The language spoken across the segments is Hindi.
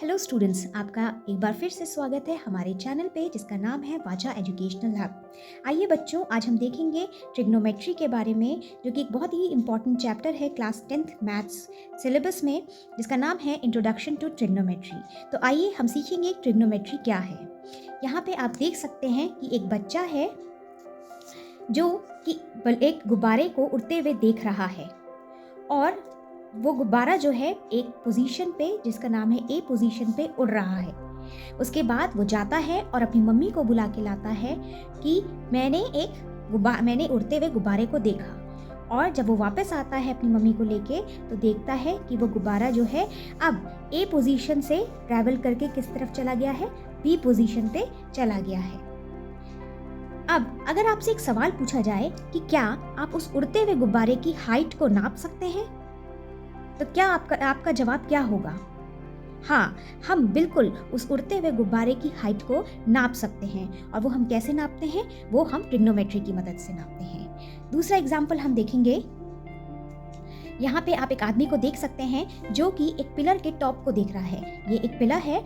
हेलो स्टूडेंट्स, आपका एक बार फिर से स्वागत है हमारे चैनल पे जिसका नाम है वाचा एजुकेशनल हब। आइए बच्चों, आज हम देखेंगे ट्रिग्नोमेट्री के बारे में, जो कि एक बहुत ही इम्पॉर्टेंट चैप्टर है क्लास 10th मैथ्स सिलेबस में, जिसका नाम है इंट्रोडक्शन टू ट्रिग्नोमेट्री। तो आइए हम सीखेंगे ट्रिग्नोमेट्री क्या है। यहाँ पे आप देख सकते हैं कि एक बच्चा है जो कि एक गुब्बारे को उड़ते हुए देख रहा है, और वो गुब्बारा जो है एक पोजीशन पे, जिसका नाम है ए पोजीशन पे, उड़ रहा है। उसके बाद वो जाता है और अपनी मम्मी को बुला के लाता है कि मैंने उड़ते हुए गुब्बारे को देखा। और जब वो वापस आता है अपनी मम्मी को लेके, तो देखता है कि वो गुब्बारा जो है अब ए पोजीशन से ट्रैवल करके किस तरफ चला गया है, बी पोजीशन पे चला गया है। अब अगर आपसे एक सवाल पूछा जाए कि क्या आप उस उड़ते हुए गुब्बारे की हाइट को नाप सकते हैं, तो क्या आपका जवाब क्या होगा? हाँ, हम बिल्कुल उस उड़ते हुए गुब्बारे की हाइट को नाप सकते हैं। और वो हम कैसे नापते हैं? वो हम ट्रिग्नोमेट्री की मदद से नापते हैं। दूसरा एग्जाम्पल हम देखेंगे। यहाँ पे आप एक आदमी को देख सकते हैं जो कि एक पिलर के टॉप को देख रहा है। ये एक पिलर है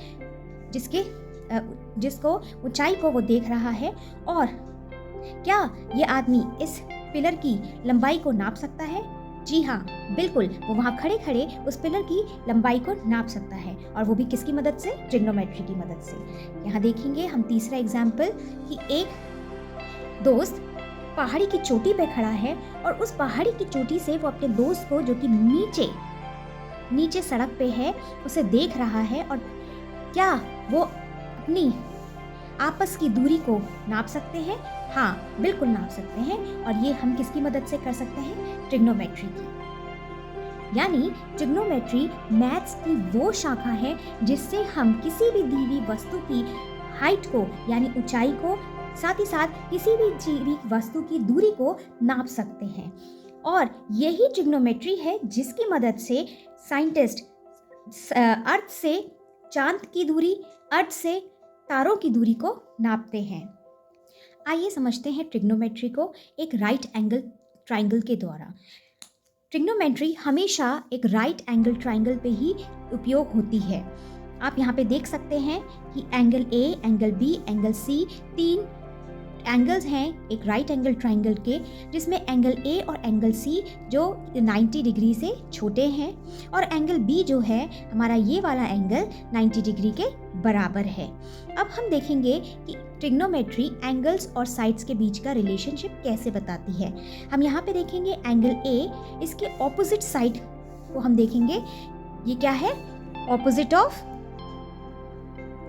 जिसको ऊंचाई को वो देख रहा है। और क्या ये आदमी इस पिलर की लंबाई को नाप सकता है? जी हाँ, बिल्कुल, वो वहाँ खड़े खड़े उस पिलर की लंबाई को नाप सकता है, और वो भी किसकी मदद से? ट्रिग्नोमेट्री की मदद से। यहाँ देखेंगे हम तीसरा एग्जाम्पल कि एक दोस्त पहाड़ी की चोटी पे खड़ा है, और उस पहाड़ी की चोटी से वो अपने दोस्त को, जो कि नीचे सड़क पे है, उसे देख रहा है। और क्या वो अपनी आपस की दूरी को नाप सकते हैं? हाँ, बिल्कुल नाप सकते हैं। और ये हम किसकी मदद से कर सकते हैं? ट्रिग्नोमेट्री की। यानी ट्रिग्नोमेट्री मैथ्स की वो शाखा है जिससे हम किसी भी दी हुई वस्तु की हाइट को, यानी ऊंचाई को, साथ ही साथ किसी भी जीवी वस्तु की दूरी को नाप सकते हैं। और यही ट्रिग्नोमेट्री है जिसकी मदद से साइंटिस्ट अर्थ से चांद की दूरी, अर्थ से तारों की दूरी को नापते हैं। आइए समझते हैं ट्रिग्नोमेट्री को एक राइट एंगल ट्राइंगल के द्वारा। ट्रिग्नोमेट्री हमेशा एक राइट एंगल ट्राइंगल पे ही उपयोग होती है। आप यहाँ पे देख सकते हैं कि angle A, angle B, angle C, 3 angles हैं एक राइट एंगल ट्राइंगल के, जिसमें एंगल ए और एंगल सी जो 90 डिग्री से छोटे हैं, और एंगल बी जो है हमारा ये वाला एंगल 90 डिग्री के बराबर है। अब हम देखेंगे कि ट्रिग्नोमेट्री एंगल्स और साइड्स के बीच का रिलेशनशिप कैसे बताती है। हम यहाँ पे देखेंगे एंगल ए, इसके ऑपोजिट साइड को हम देखेंगे। ये क्या है? ऑपोजिट ऑफ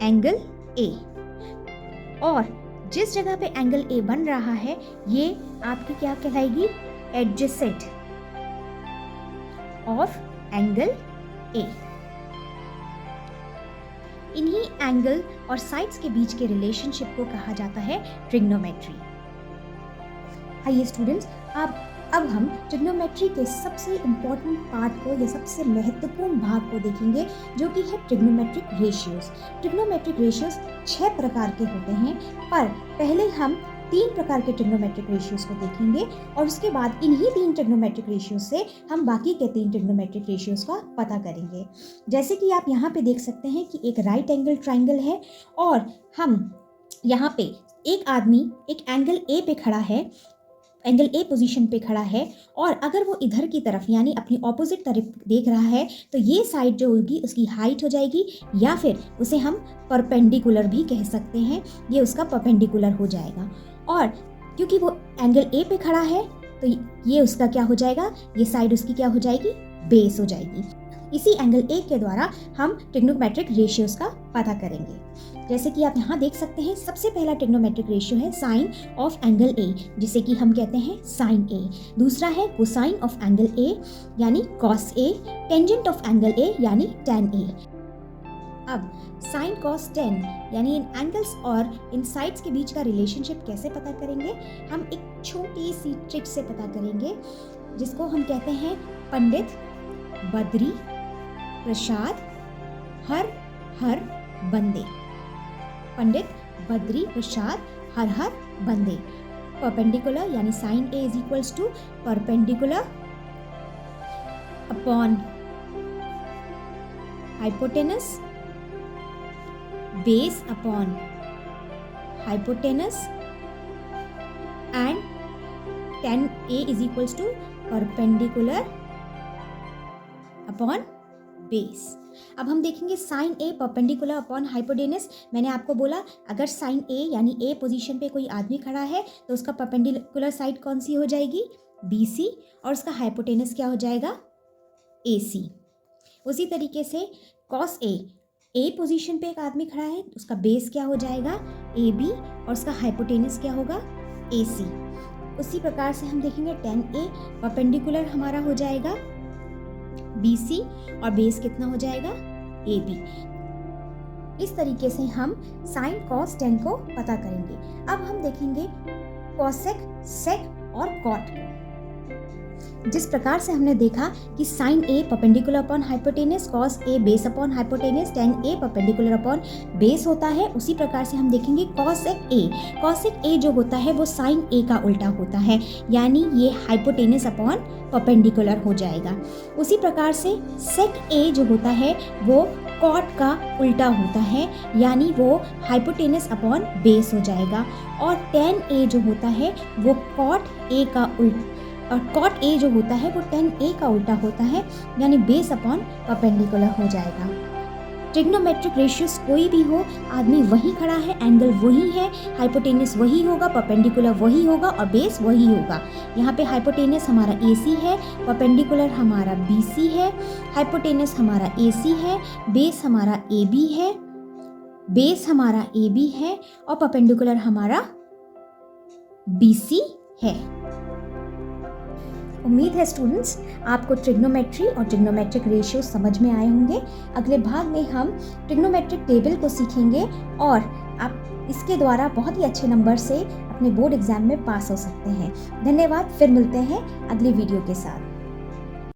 एंगल ए। और जिस जगह पे एंगल ए बन रहा है, ये आपकी क्या कहलाएगी? Adjacent of angle A. इन्हीं एंगल और साइड्स के बीच के रिलेशनशिप को कहा जाता है ट्रिग्नोमेट्री। आइए स्टूडेंट्स, अब हम ट्रिग्नोमेट्री के सबसे इम्पॉर्टेंट पार्ट को, या सबसे महत्वपूर्ण भाग को देखेंगे, जो कि है ट्रिग्नोमेट्रिक रेशियोज। ट्रिग्नोमेट्रिक रेशियोज 6 प्रकार के होते हैं, पर पहले हम 3 प्रकार के ट्रिग्नोमेट्रिक रेशियोज को देखेंगे, और उसके बाद इन्हीं 3 ट्रिग्नोमेट्रिक रेशियोज से हम बाकी के 3 ट्रिग्नोमेट्रिक रेशियोज का पता करेंगे। जैसे कि आप यहाँ पे देख सकते हैं कि एक राइट एंगल ट्राइंगल है, और हम यहाँ पे एक आदमी एक एंगल ए पे खड़ा है, एंगल ए पोजीशन पे खड़ा है, और अगर वो इधर की तरफ, यानी अपनी ऑपोजिट तरफ देख रहा है, तो ये साइड जो होगी उसकी हाइट हो जाएगी, या फिर उसे हम परपेंडिकुलर भी कह सकते हैं। ये उसका परपेंडिकुलर हो जाएगा। और क्योंकि वो एंगल ए पे खड़ा है, तो ये उसका क्या हो जाएगा? ये साइड उसकी क्या हो जाएगी? बेस हो जाएगी। इसी एंगल ए के द्वारा हम ट्रिग्नोमेट्रिक रेशियोज का पता करेंगे। जैसे कि आप यहाँ देख सकते हैं, सबसे पहला ट्रिग्नोमेट्रिक रेशियो है साइन ऑफ एंगल ए, जिसे कि हम कहते हैं साइन ए। दूसरा है कोसाइन ऑफ एंगल ए, यानी cos A. Tangent of angle ए, यानी टेन ए। अब साइन कॉस टेन, यानी इन एंगल्स और इन साइड्स के बीच का रिलेशनशिप कैसे पता करेंगे? हम एक छोटी सी ट्रिक से पता करेंगे, जिसको हम कहते हैं पंडित बद्री प्रसाद हर हर बंदे। पंडित बद्री प्रसाद हर हर बंदे। परपेंडिकुलर, यानी sine A is equals to perpendicular upon hypotenuse base upon hypotenuse and tan A is equals to perpendicular upon base। अब हम देखेंगे साइन ए परपेंडिकुलर अपॉन हाइपोटेनस। मैंने आपको बोला अगर साइन ए यानी ए पोजीशन पे कोई आदमी खड़ा है तो उसका परपेंडिकुलर साइड कौन सी हो जाएगी, BC, और उसका हाइपोटेनस क्या हो जाएगा, AC। उसी तरीके से कॉस ए पोजीशन पे एक आदमी खड़ा है, उसका बेस क्या हो जाएगा, AB, और उसका हाइपोटेनस क्या होगा, AC। उसी प्रकार से हम देखेंगे tan A परपेंडिकुलर हमारा हो जाएगा BC और बेस कितना हो जाएगा, AB। इस तरीके से हम साइन कॉस टेन को पता करेंगे। अब हम देखेंगे कॉसेक, सेक और कॉट को। जिस प्रकार से हमने देखा कि sign A perpendicular upon hypotenuse, cos A base upon hypotenuse, ten A perpendicular upon base होता है, उसी प्रकार से हम देखेंगे कॉसेक ए। कॉसेक ए जो होता है वो साइन ए का उल्टा होता है, यानी ये हाइपोटेनस अपॉन परपेंडिकुलर हो जाएगा। उसी प्रकार से सेक ए जो होता है वो कॉट का उल्टा होता है, यानी वो हाइपोटेनस अपॉन बेस हो जाएगा। और टेन ए जो होता है वो कॉट ए का उल्टा, और कॉट ए जो होता है वो टेन ए का उल्टा होता है, यानी बेस अपॉन परपेंडिकुलर हो जाएगा। ट्रिग्नोमेट्रिक रेशियोस कोई भी हो, आदमी वही खड़ा है, एंगल वही है, हाइपोटेनस वही होगा, परपेंडिकुलर वही होगा और बेस वही होगा। यहाँ पे हाइपोटेनस हमारा AC है, परपेंडिकुलर हमारा BC है, हाइपोटेनस हमारा AC है, बेस हमारा AB है, बेस हमारा AB है और परपेंडिकुलर हमारा BC है। उम्मीद है स्टूडेंट्स आपको ट्रिग्नोमेट्री और ट्रिग्नोमेट्रिक रेशियो समझ में आए होंगे। अगले भाग में हम ट्रिग्नोमेट्रिक टेबल को सीखेंगे और आप इसके द्वारा बहुत ही अच्छे नंबर से अपने बोर्ड एग्जाम में पास हो सकते हैं। धन्यवाद, फिर मिलते हैं अगली वीडियो के साथ।